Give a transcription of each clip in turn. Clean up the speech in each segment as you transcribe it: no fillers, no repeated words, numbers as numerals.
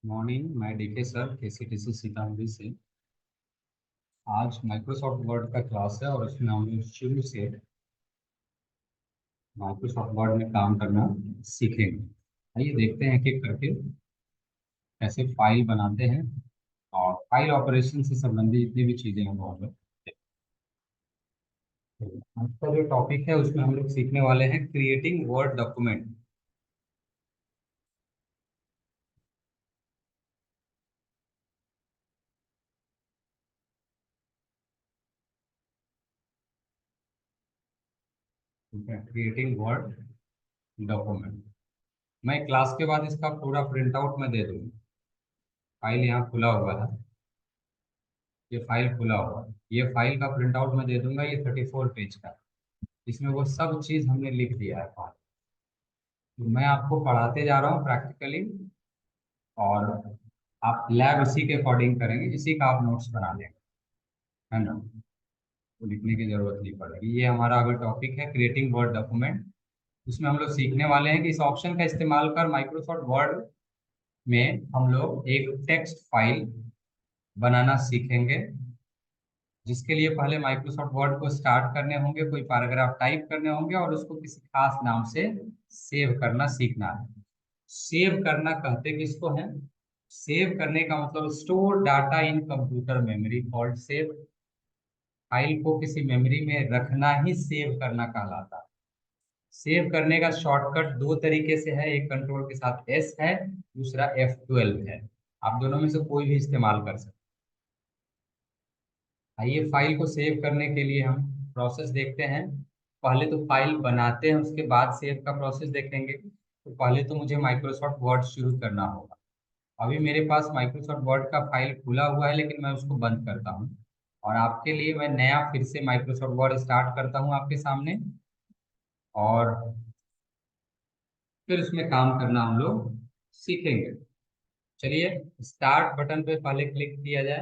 Morning. मैं DK sir केसीटीसी Sitamarhi से। आज माइक्रोसॉफ्ट वर्ड का क्लास है और उसमें हम लोग शुरू से माइक्रोसॉफ्ट वर्ड में काम करना सीखेंगे। आइए देखते हैं कि करके कैसे फाइल बनाते हैं और फाइल ऑपरेशन से संबंधित जितनी भी चीज़ें हैं वो हम लोग। आज का जो टॉपिक है उसमें हम लोग सीखने वाले हैं क्रिएटिंग वर्ड डॉक्यूमेंट। ठीक है, क्रिएटिंग वर्ड डॉक्यूमेंट। मैं क्लास के बाद इसका पूरा प्रिंट आउट में दे दूँगा। फाइल यहाँ खुला हुआ है। ये फाइल खुला हुआ है। ये फाइल का प्रिंट आउट मैं दे दूंगा। ये 34 पेज का है। इसमें वो सब चीज़ हमने लिख दिया है फाइल। तो मैं आपको पढ़ाते जा रहा हूँ प्रैक्टिकली, और आप लैब इसी के अकॉर्डिंग करेंगे, इसी का आप नोट्स बना लेंगे, है ना। तो लिखने की जरूरत नहीं पड़ेगी। ये हमारा अभी टॉपिक है क्रिएटिंग वर्ड डॉक्यूमेंट। इसमें हम लोग सीखने वाले हैं कि इस ऑप्शन का इस्तेमाल कर माइक्रोसॉफ्ट वर्ड में हम लोग एक टेक्स्ट फाइल बनाना सीखेंगे, जिसके लिए पहले माइक्रोसॉफ्ट वर्ड को स्टार्ट करने होंगे, कोई पैराग्राफ टाइप करने होंगे और उसको किसी खास नाम से सेव करना सीखना है। सेव करना कहते किसको है? सेव करने का मतलब store data in computer memory called save. File को किसी मेमोरी में रखना ही सेव करना कहलाता है। सेव करने का शॉर्टकट दो तरीके से है, एक कंट्रोल के साथ एस है, दूसरा F12 है। आप दोनों में से कोई भी इस्तेमाल कर सकते हैं। आइए फाइल को सेव करने के लिए हम प्रोसेस देखते हैं। पहले तो फाइल बनाते हैं, उसके बाद सेव का प्रोसेस देखेंगे। तो पहले तो मुझे माइक्रोसॉफ्ट वर्ड शुरू करना होगा। अभी मेरे पास माइक्रोसॉफ्ट वर्ड का फाइल खुला हुआ है, लेकिन मैं उसको बंद करता हूँ और आपके लिए मैं नया फिर से माइक्रोसॉफ्ट वर्ड स्टार्ट करता हूँ आपके सामने, और फिर उसमें काम करना हम लोग सीखेंगे। चलिए, स्टार्ट बटन पे पहले क्लिक किया जाए।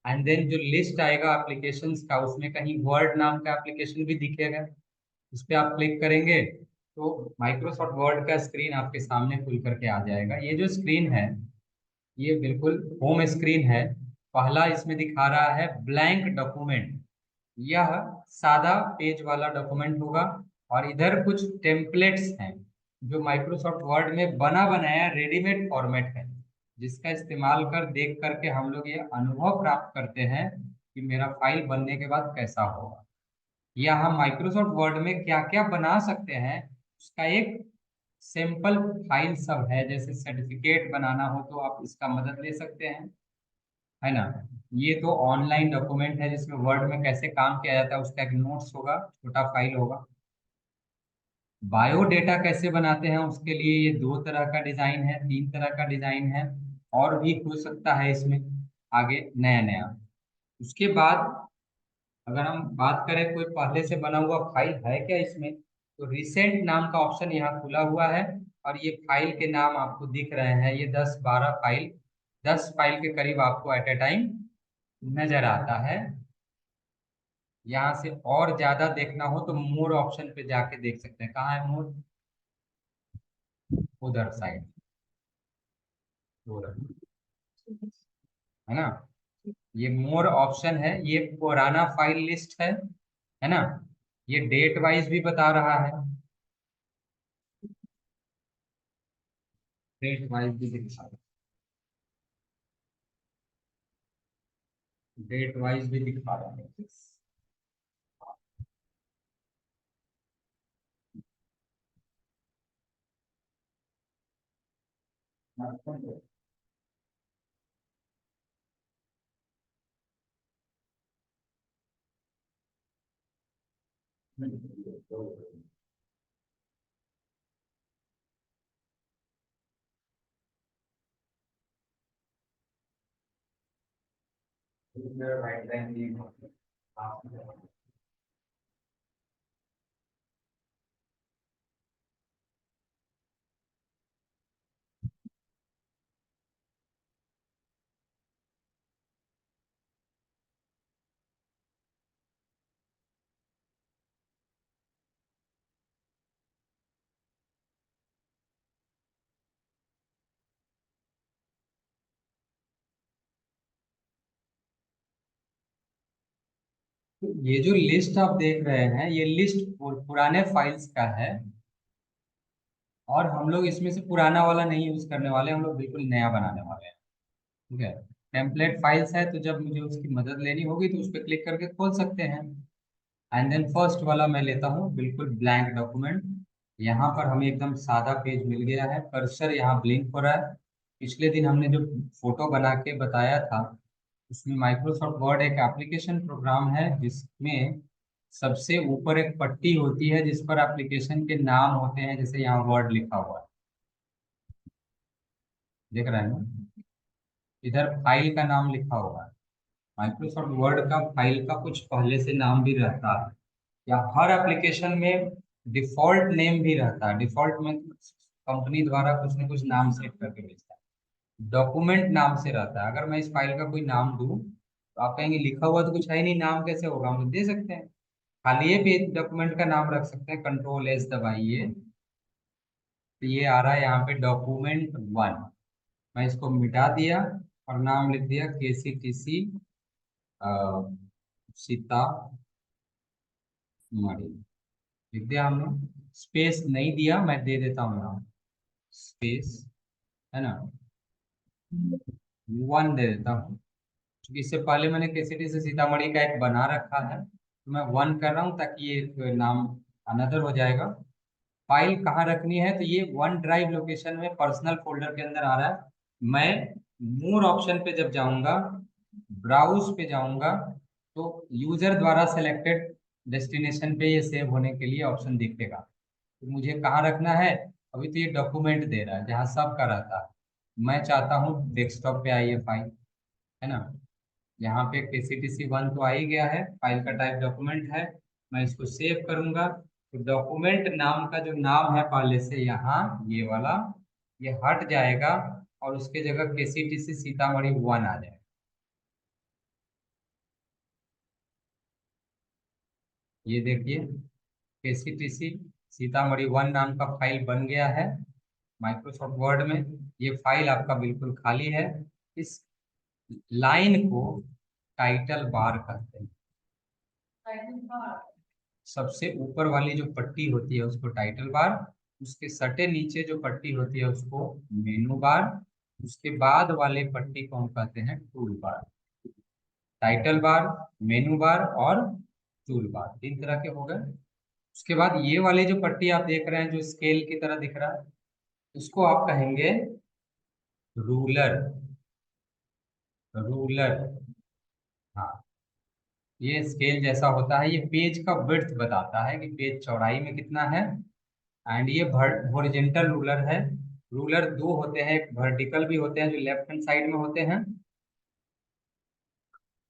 एंड देन जो लिस्ट आएगा एप्लीकेशंस का, उसमें कहीं वर्ड नाम का एप्लीकेशन भी दिखेगा। उस पर आप क्लिक करेंगे तो माइक्रोसॉफ्ट वर्ड का स्क्रीन आपके सामने खुल करके आ जाएगा। ये जो स्क्रीन है, ये बिल्कुल होम स्क्रीन है। पहला इसमें दिखा रहा है ब्लैंक डॉक्यूमेंट। यह सादा पेज वाला डॉक्यूमेंट होगा, और इधर कुछ टेम्पलेट्स हैं जो माइक्रोसॉफ्ट वर्ड में बना बनाया रेडीमेड फॉर्मेट है, जिसका इस्तेमाल कर देख करके हम लोग ये अनुभव प्राप्त करते हैं कि मेरा फाइल बनने के बाद कैसा होगा, या हम माइक्रोसॉफ्ट वर्ड में क्या क्या बना सकते हैं उसका एक सिंपल फाइल सब है। जैसे सर्टिफिकेट बनाना हो तो आप इसका मदद ले सकते हैं, है ना। ये तो ऑनलाइन डॉक्यूमेंट है जिसमें वर्ड में कैसे काम किया जाता है उसका एक नोट्स होगा, छोटा फाइल होगा। बायोडेटा कैसे बनाते हैं उसके लिए ये दो तरह का डिजाइन है, तीन तरह का डिजाइन है, और भी हो सकता है इसमें आगे नया नया। उसके बाद अगर हम बात करें कोई पहले से बना हुआ फाइल है क्या इसमें, तो रिसेंट नाम का ऑप्शन यहाँ खुला हुआ है, और ये फाइल के नाम आपको दिख रहे हैं। ये 10-12 फाइल, 10 फाइल के करीब आपको एट ए टाइम नजर आता है। यहाँ से और ज्यादा देखना हो तो मोर ऑप्शन पे जाके देख सकते हैं। कहाँ है मोर? उधर साइड, उधर, है ना। ये मोर ऑप्शन है, ये पुराना फाइल लिस्ट है ना। ये डेट वाइज भी बता रहा है, डेट वाइज भी दिखा रहा है, डेट वाइज भी दिखा रहा है। राइट लाइन तो ये जो लिस्ट आप देख रहे हैं, ये लिस्ट पुराने फाइल्स का है, और हम लोग इसमें से पुराना वाला नहीं यूज करने वाले, हम लोग बिल्कुल नया बनाने वाले हैं। ठीक है। टेम्पलेट फाइल्स है, तो जब मुझे उसकी मदद लेनी होगी तो उस पर क्लिक करके खोल सकते हैं। एंड देन फर्स्ट वाला मैं लेता हूँ, बिल्कुल ब्लैंक डॉक्यूमेंट। यहाँ पर हमें एकदम सादा पेज मिल गया है, कर्सर यहाँ ब्लिंक हो रहा है। पिछले दिन हमने जो फोटो बना के बताया था, उसमें माइक्रोसॉफ्ट वर्ड एक एप्लीकेशन प्रोग्राम है जिसमें सबसे ऊपर एक पट्टी होती है जिस पर एप्लीकेशन के नाम होते हैं, जैसे यहाँ वर्ड लिखा हुआ है, देख रहे हैं ना? इधर फाइल का नाम लिखा हुआ है। माइक्रोसॉफ्ट वर्ड का फाइल का कुछ पहले से नाम भी रहता है, या हर एप्लीकेशन में डिफॉल्ट नेम भी रहता है। डिफॉल्ट में कंपनी द्वारा कुछ न कुछ नाम सेट करके भेजता है। डॉक्यूमेंट नाम से रहता है। अगर मैं इस फाइल का कोई नाम दूं तो आप कहेंगे लिखा हुआ तो कुछ है ही नहीं, नाम कैसे होगा? हम लोग दे सकते हैं, खाली ये पेज डॉक्यूमेंट का नाम रख सकते हैं, कंट्रोल एस दबाइए, तो ये आ रहा है यहाँ पे डॉक्यूमेंट वन। मैं इसको मिटा दिया और नाम लिख दिया KCTC सीतामढ़ी, लिख दिया हमने। स्पेस नहीं दिया, मैं दे देता हूँ नाम, स्पेस, है ना, वन दे देता हूँ, क्योंकि इससे पहले मैंने KCTC सीतामढ़ी का एक बना रखा है, तो मैं वन कर रहा हूँ ताकि ये नाम अनदर हो जाएगा। फाइल कहाँ रखनी है, तो ये वन ड्राइव लोकेशन में पर्सनल फोल्डर के अंदर आ रहा है। मैं मोर ऑप्शन पे जब जाऊंगा, ब्राउज पे जाऊंगा, तो यूजर द्वारा सेलेक्टेड डेस्टिनेशन पे ये सेव होने के लिए ऑप्शन दिखेगा। तो मुझे कहाँ रखना है? अभी तो ये डॉक्यूमेंट दे रहा है जहाँ सब का रहता है। मैं चाहता हूँ डेस्कटॉप पे आई ये फाइल, है ना। यहाँ पे KCTC वन तो आ ही गया है, फाइल का टाइप डॉक्यूमेंट है। मैं इसको सेव करूंगा, तो डॉक्यूमेंट नाम का जो नाम है पहले से यहाँ ये वाला, ये हट जाएगा, और उसके जगह KCTC सीतामढ़ी वन आ जाएगा। ये देखिए, KCTC सीतामढ़ी वन नाम का फाइल बन गया है माइक्रोसॉफ्ट वर्ड में। ये फाइल आपका बिल्कुल खाली है। इस लाइन को टाइटल बार कहते हैं। सबसे ऊपर वाली जो पट्टी होती है उसको टाइटल बार, उसके सटे नीचे जो पट्टी होती है उसको मेनू बार, उसके बाद वाले पट्टी को हम कहते हैं टूल बार। टाइटल बार, मेनू बार और टूल बार, तीन तरह के हो गए। उसके बाद ये वाले जो पट्टी आप देख रहे हैं जो स्केल की तरह दिख रहा है, उसको आप कहेंगे रूलर। रूलर, हाँ, ये स्केल जैसा होता है, ये पेज का विड्थ बताता है कि पेज चौड़ाई में कितना है। एंड ये हॉरिजेंटल रूलर है। रूलर दो होते हैं, एक वर्टिकल भी होते हैं जो लेफ्ट हैंड साइड में होते हैं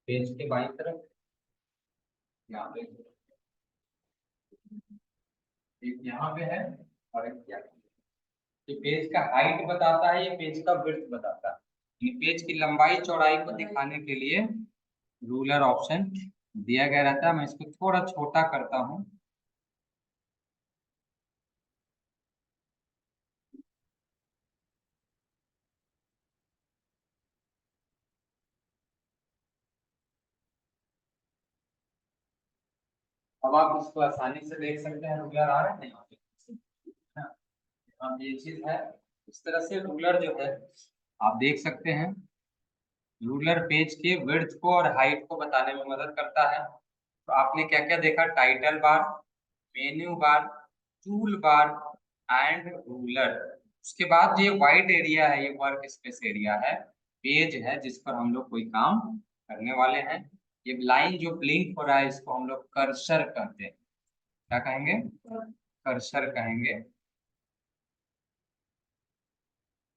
पेज के बाईं तरफ, यहाँ पे, एक यहाँ पे है और एक यहाँ पे। ये पेज का हाइट बताता है, ये पेज का विड्थ बताता है। ये पेज की लंबाई चौड़ाई को दिखाने के लिए रूलर ऑप्शन दिया गया रहता है। मैं इसको थोड़ा छोटा करता हूँ। अब आप इसको आसानी से देख सकते हैं, रूलर आ रहा है ना यहाँ पे, है ना? अब ये चीज है, इस तरह से रूलर जो है आप देख सकते हैं। रूलर पेज के विड्थ को और हाइट को बताने में मदद करता है। तो आपने क्या क्या देखा? Title bar, menu bar, tool bar and ruler. उसके बाद ये वाइट एरिया है, ये वर्क स्पेस एरिया है, पेज है जिस पर हम लोग कोई काम करने वाले हैं। ये लाइन जो ब्लिंक हो रहा है इसको हम लोग कर्सर कहते हैं। क्या कहेंगे? कर्सर कहेंगे।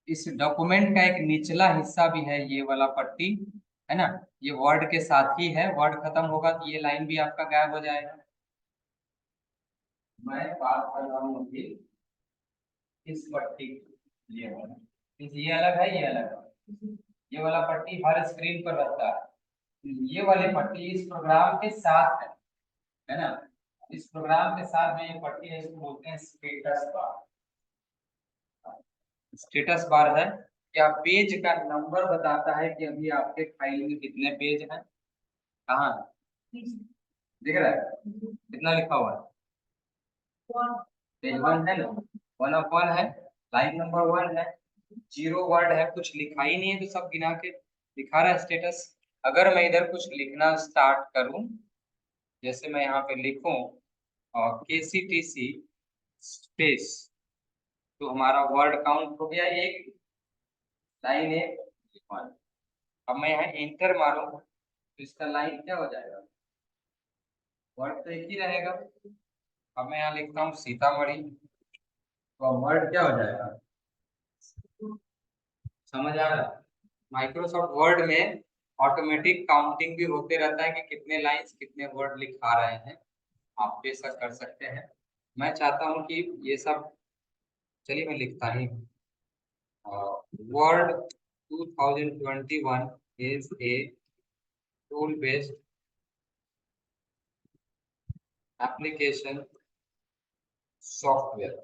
इस डॉक्यूमेंट का एक निचला हिस्सा भी है, ये वाला पट्टी, है ना, ये वर्ड के साथ ही है। वर्ड खत्म होगा तो ये लाइन भी आपका गायब हो जाएगा। मैं बात कर रहा हूँ अभी इस पट्टी की, ये वाला, ये अलग है, ये अलग है। ये वाला पट्टी हर स्क्रीन पर रहता है। ये वाली पट्टी इस प्रोग्राम के साथ है ना, इस प्रोग्राम के साथ में ये पट्टी है, इसको बोलते हैं स्टेटस बार। स्टेटस बार है क्या? पेज का नंबर बताता है कि अभी आपके फाइल में कितने पेज हैं, कहाँ है? दिख रहा है कितना लिखा हुआ है? पेज वन है ना, 1 ऑफ 1 है, लाइन नंबर 1 है, 0 वर्ड है, कुछ लिखा ही नहीं है तो सब गिना के दिखा रहा है स्टेटस। अगर मैं इधर कुछ लिखना स्टार्ट करूं, जैसे मैं यहाँ पे लिखूं KCTC स्पेस, तो हमारा वर्ड काउंट हो गया एक, लाइन एक, वन। अब मैं यहाँ इंटर मारूं तो इसका लाइन क्या हो जाएगा, वर्ड तो एक ही रहेगा। अब मैं यहाँ लिखता हूँ सीतामढ़ी, तो वर्ड क्या हो जाएगा, समझ आ रहा है? माइक्रोसॉफ्ट वर्ड में ऑटोमेटिक काउंटिंग भी होते रहता है कि कितने लाइंस कितने वर्ड लिखा रहे हैं, आप बेशक कर सकते हैं। मैं चाहता हूं कि ये सब, चलिए मैं लिखता ही हूँ। Word 2021 is a tool based application software,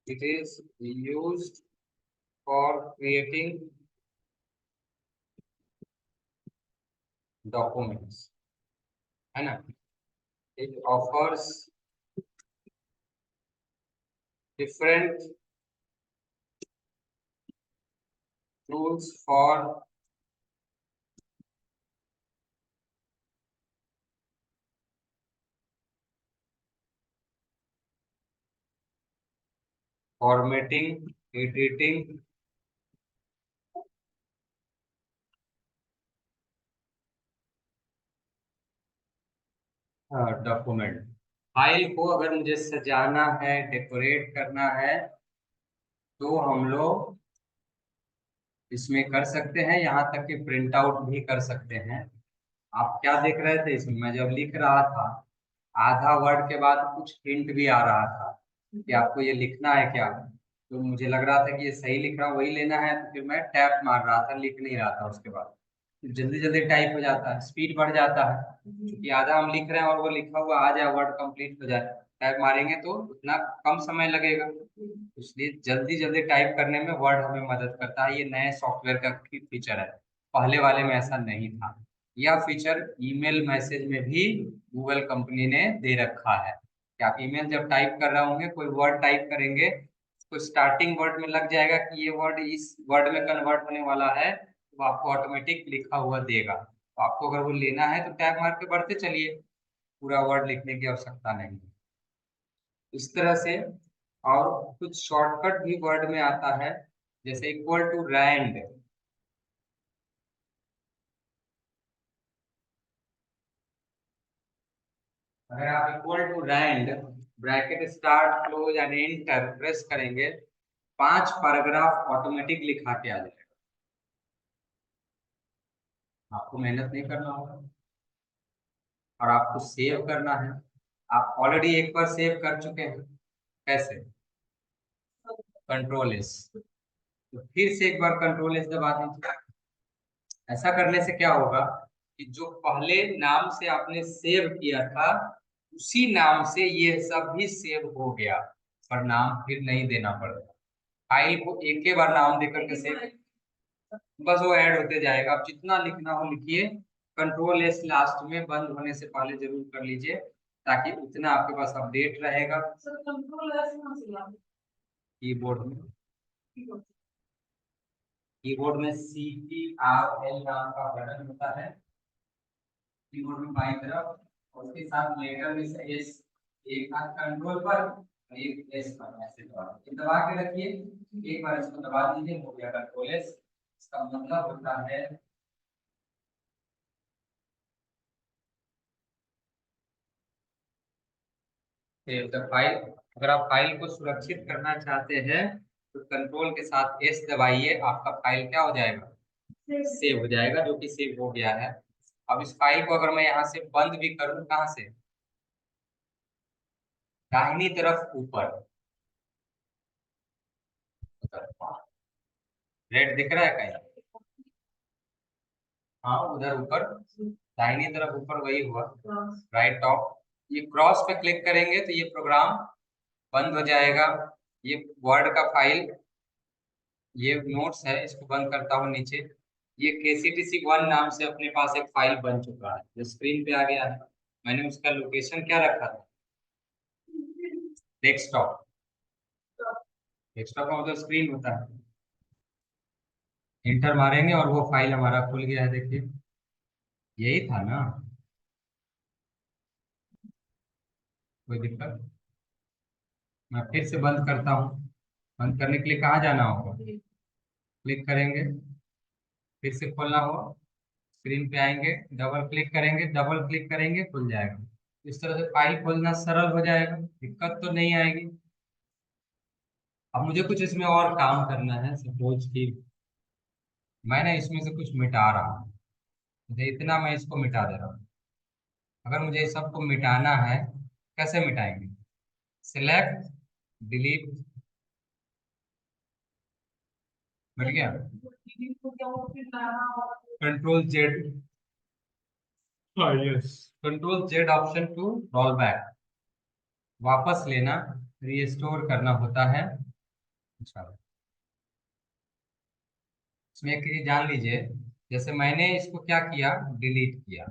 it is used for creating documents, है ना। It offers different tools for formatting, editing document. File को अगर मुझे सजाना है, डेकोरेट करना है, तो हम लोग इसमें कर सकते हैं, यहाँ तक कि प्रिंट आउट भी कर सकते हैं। आप क्या देख रहे थे इसमें, मैं जब लिख रहा था आधा वर्ड के बाद कुछ हिंट भी आ रहा था कि आपको ये लिखना है क्या, तो मुझे लग रहा था कि ये सही लिख रहा हूँ वही लेना है, तो फिर मैं टैप मार रहा था, लिख नहीं रहा था। उसके बाद जल्दी जल्दी टाइप हो जाता है, स्पीड बढ़ जाता है, क्योंकि आधा हम लिख रहे हैं और वो लिखा हुआ आ जाए, वर्ड कंप्लीट हो जाए। टाइप मारेंगे तो उतना कम समय लगेगा, इसलिए जल्दी जल्दी टाइप करने में वर्ड हमें मदद करता है। ये नए सॉफ्टवेयर का फीचर है, पहले वाले में ऐसा नहीं था। यह फीचर ईमेल मैसेज में भी गूगल कंपनी ने दे रखा है कि आप ईमेल जब टाइप कर रहे होंगे, कोई वर्ड टाइप करेंगे तो स्टार्टिंग वर्ड में लग जाएगा कि ये वर्ड इस वर्ड में कन्वर्ट होने वाला है, तो आपको ऑटोमेटिक लिखा हुआ देगा। तो आपको अगर वो लेना है तो टैब मार के बढ़ते चलिए, पूरा वर्ड लिखने की आवश्यकता नहीं है। इस तरह से और कुछ शॉर्टकट भी वर्ड में आता है, जैसे इक्वल टू रैंड। अगर आप equal to rand bracket start close and enter press करेंगे, 5 पैराग्राफ ऑटोमेटिक लिखा के आ जाएगा, आपको मेहनत नहीं करना होगा। और आपको सेव करना है, आप ऑलरेडी एक बार सेव कर चुके हैं, कैसे, कंट्रोल एस, तो फिर से एक बार कंट्रोल एस दबा दीजिए। ऐसा करने से क्या होगा कि जो पहले नाम से आपने सेव किया था उसी नाम से ये सब भी सेव हो गया, पर नाम फिर नहीं देना पड़ेगा। फाइल को एक ही बार नाम देकर के सेव, बस वो ऐड होते जाएगा। आप जितना लिखना हो लिखिए, कंट्रोल एस लास्ट में बंद होने से पहले जरूर कर लीजिए, ताकि उतना आपके पास अपडेट रहेगा। कीबोर्ड में, कीबोर्ड में CTRL नाम का बटन होता है, कीबोर्ड में बाईं तरफ, और उसके साथ लेटर में से एस, एक हाथ कंट्रोल पर और एक एस पर ऐसे दबा के रखिए। एक बार इसको दबा दीजिए, हो गया कंट्रोल एस। इसका मतलब होता है सेव द फाइल। अगर आप फाइल को सुरक्षित करना चाहते हैं तो कंट्रोल के साथ एस दबाइए, आपका फाइल क्या हो जाएगा, सेव हो जाएगा, जो कि सेव हो गया है। अब इस फाइल को अगर मैं यहाँ से बंद भी करूँ, कहाँ से, दाहिनी तरफ ऊपर, रेड दिख रहा है कहीं, हाँ उधर ऊपर, दाहिनी तरफ ऊपर वही हुआ, राइट टॉप। ये क्रॉस पे क्लिक करेंगे तो ये प्रोग्राम बंद हो जाएगा। ये वर्ड का फाइल, ये नोट्स है, इसको बंद करता हूँ नीचे, ये KCTC1 नाम से अपने पास एक फाइल बन चुका है जो स्क्रीन पे आ गया है। मैंने उसका लोकेशन क्या रखा था, डेस्कटॉप। डेस्कटॉप का मतलब स्क्रीन होता है। इंटर मारेंगे और वो फाइल हमारा खुल गया है, देखिए यही था ना। कोई दिक्कत? मैं फिर से बंद करता हूँ। बंद करने के लिए कहाँ जाना होगा? क्लिक करेंगे, फिर से खोलना होगा। स्क्रीन पे आएंगे, डबल क्लिक करेंगे, खुल जाएगा। इस तरह से फाइल खोलना सरल हो जाएगा, दिक्कत तो नहीं आएगी। अब मुझे कुछ इसमें और काम करना है। सपोज कि मैं ना इसमें से कुछ मिटा रहा हूँ, मुझे इतना, मैं इसको मिटा दे रहा हूँ। अगर मुझे इस सबको मिटाना है, कैसे मिटाएंगे? सिलेक्ट, डिलीट, मिट गया। Control Z। हाँ, yes. Control Z option to roll back, वापस लेना, रीस्टोर करना होता है। अच्छा, इसमें एक चीज जान लीजिए, जैसे मैंने इसको क्या किया, डिलीट किया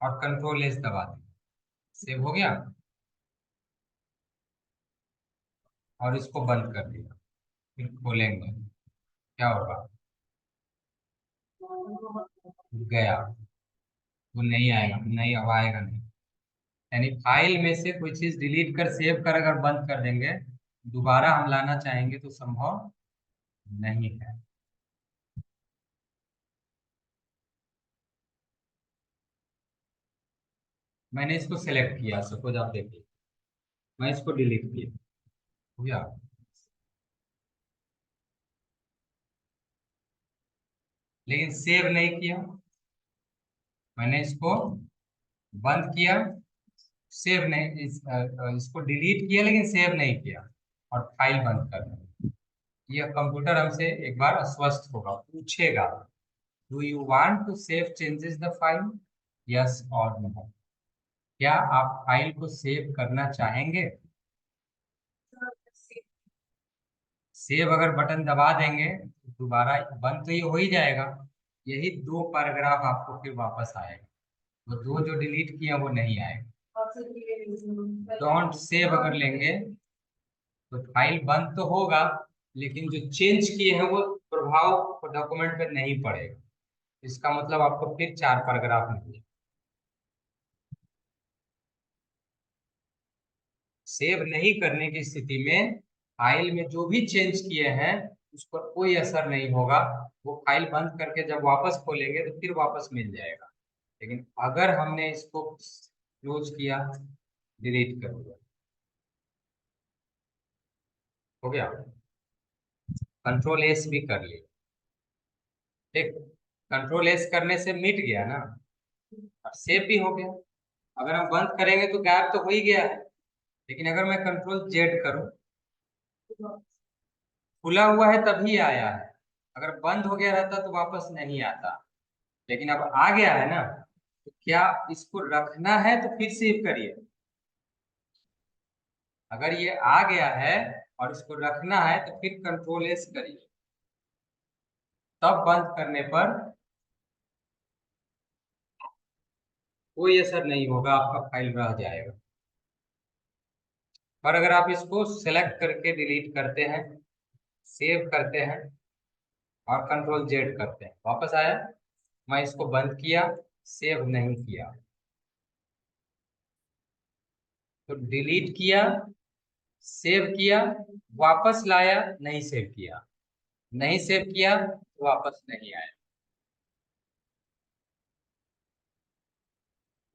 और कंट्रोल S दबा दिया, सेव हो गया, और इसको बंद कर दिया। फिर खोलेंगे, क्या होगा? गया, वो नहीं आएगा, नहीं अब आएगा नहीं। यानी फाइल में से कोई चीज डिलीट कर सेव कर अगर बंद कर देंगे, दोबारा हम लाना चाहेंगे तो संभव नहीं है। मैंने इसको सेलेक्ट किया, सपोज आप देखिए, मैं इसको डिलीट किया, हो गया। लेकिन सेव नहीं किया, मैंने इसको बंद किया, सेव नहीं, इसको डिलीट किया लेकिन सेव नहीं किया, और फाइल बंद कर दी। ये कंप्यूटर हमसे एक बार अस्वस्थ होगा, पूछेगा, do you want to save changes the file, yes और नो? क्या आप फाइल को सेव करना चाहेंगे? सेव अगर बटन दबा देंगे तो दोबारा बंद तो ये हो ही जाएगा, यही दो पैराग्राफ आपको फिर वापस आएगा। वो दो जो डिलीट किया वो नहीं आएगा। डोंट सेव अगर लेंगे तो फाइल बंद तो होगा, लेकिन जो चेंज किए हैं वो प्रभाव डॉक्यूमेंट पे नहीं पड़ेगा। इसका मतलब आपको फिर चार पैराग्राफ मिलेगा। सेव नहीं करने की स्थिति में फाइल में जो भी चेंज किए हैं उस पर कोई असर नहीं होगा। वो फाइल बंद करके जब वापस खोलेंगे तो फिर वापस मिल जाएगा। लेकिन अगर हमने इसको क्लोज किया, डिलीट कर दिया, हो गया। कंट्रोल S भी कर लिया, ठीक। कंट्रोल S करने से मिट गया ना, और सेव भी हो गया। अगर हम बंद करेंगे तो गायब तो हो ही गया है। लेकिन अगर मैं कंट्रोल Z करूं, खुला हुआ है तभी आया है, अगर बंद हो गया रहता तो वापस नहीं आता। लेकिन अब आ गया है ना, तो क्या इसको रखना है तो फिर सेव करिए। अगर ये आ गया है और इसको रखना है तो फिर कंट्रोल S करिए, तब बंद करने पर कोई असर नहीं होगा, आपका फाइल रह जाएगा। पर अगर आप इसको सेलेक्ट करके डिलीट करते हैं, सेव करते हैं और कंट्रोल Z करते हैं, वापस आया, मैं इसको बंद किया, सेव नहीं किया, तो डिलीट किया, सेव किया, वापस लाया, नहीं सेव किया, नहीं सेव किया तो वापस नहीं आया,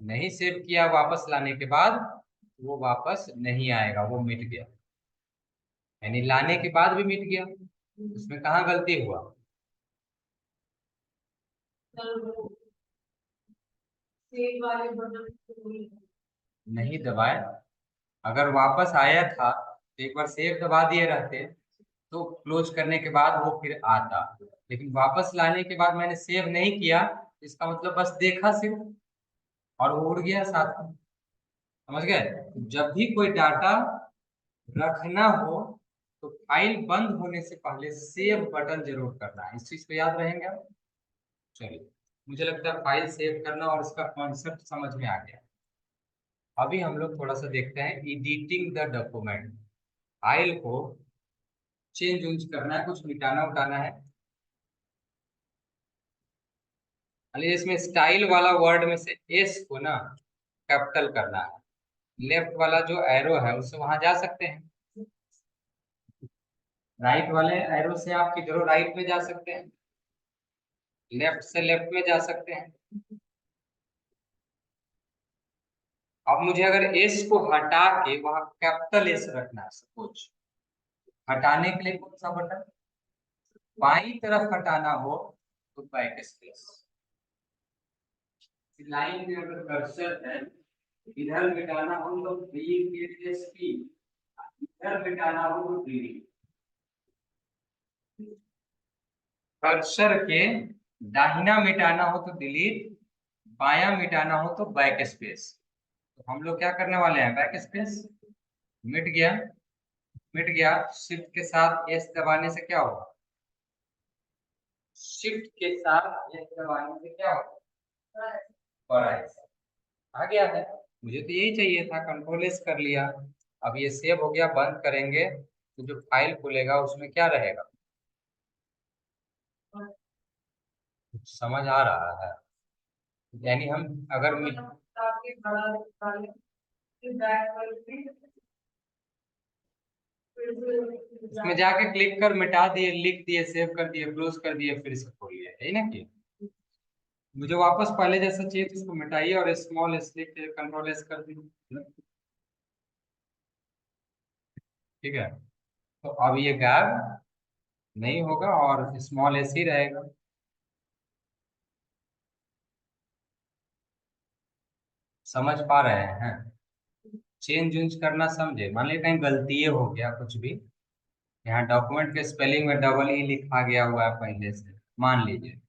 नहीं सेव किया वापस लाने के बाद वो वापस नहीं आएगा, वो मिट गया। यानी लाने के बाद भी मिट गया, उसमें कहाँ गलती हुआ? नहीं दबाए। अगर वापस आया था तो एक बार सेव दबा दिए रहते तो क्लोज करने के बाद वो फिर आता। लेकिन वापस लाने के बाद मैंने सेव नहीं किया, इसका मतलब बस देखा सिर्फ, और वो उड़ गया साथ में। समझ गए? जब भी कोई डाटा रखना हो तो फाइल बंद होने से पहले सेव बटन जरूर करना है, इस चीज को याद रहेंगे आप। चलिए, मुझे लगता है फाइल सेव करना और इसका कॉन्सेप्ट समझ में आ गया। अभी हम लोग थोड़ा सा देखते हैं एडिटिंग द डॉक्यूमेंट। फाइल को चेंज उंज करना है, कुछ मिटाना उटाना है। अरे इसमें स्टाइल वाला वर्ड में से एस को ना कैपिटल करना है। लेफ्ट वाला जो एरो है उससे वहां जा सकते हैं, राइट वाले एरो से आप किधरों राइट में जा सकते हैं, लेफ्ट से लेफ्ट में जा सकते हैं। अब मुझे अगर एस को हटा के वहां कैपिटल एस रखना है सपोज, हटाने के लिए कौन सा बटन, बाईं तरफ हटाना हो तो बैक स्पेस। लाइन में अगर कर्सर है, इधर मिटाना हो तो BSP, इधर मिटाना हो तो डिलीट। कर्सर के दाहिना मिटाना हो तो डिलीट, बायां मिटाना हो तो बैक स्पेस। तो हम लोग क्या करने वाले हैं, बैक स्पेस। मिट गया, मिट गया। शिफ्ट के साथ एस दबाने से क्या होगा, शिफ्ट के साथ एस दबाने से क्या होगा, बड़ा एस आ गया है। मुझे तो यही चाहिए था, कंट्रोल एस कर लिया। अब ये सेव हो गया, बंद करेंगे तो जो फाइल खुलेगा उसमें क्या रहेगा, समझ आ रहा है। यानी हम अगर उसमें जाके क्लिक कर मिटा दिए, लिख दिए, सेव कर दिए, क्लोज कर दिए, फिर से खोल लिया, यही ना कि मुझे वापस पहले जैसा चाहिए तो इसको मिटाइए और स्मॉल एस लिख के कंट्रोल एस कर दीजिए। ठीक है, तो अब ये गायब नहीं होगा और स्मॉल एस ही रहेगा। समझ पा रहे हैं, चेंज यूज करना समझे। मान लीजिए कहीं गलती हो गया कुछ भी, यहाँ डॉक्यूमेंट के स्पेलिंग में डबल ई लिखा गया हुआ है पहले से, मान लीजिए,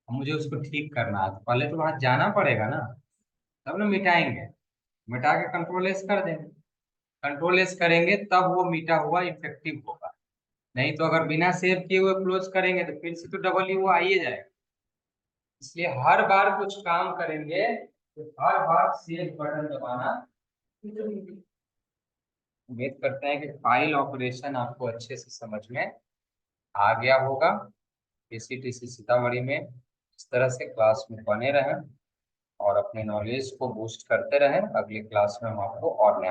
अब मुझे उसको ठीक करना है तो पहले तो वहां जाना पड़ेगा ना, तब ना मिटाएंगे। मिटा के कंट्रोल एस कर देंगे, कंट्रोल एस करेंगे तब वो मिटा हुआ इफेक्टिव होगा। नहीं तो अगर बिना सेव किए हुए क्लोज करेंगे तो फिर से तो डबल ई वो आइए जाएगा। इसलिए हर बार कुछ काम करेंगे तो हर बार सेव बटन दबाना। उम्मीद करते हैं कि फाइल ऑपरेशन आपको अच्छे से समझ में आ गया होगा। KCTC सीतामढ़ी में इस तरह से क्लास में बने रहें और अपने नॉलेज को बूस्ट करते रहें। अगली क्लास में हम आपको और नया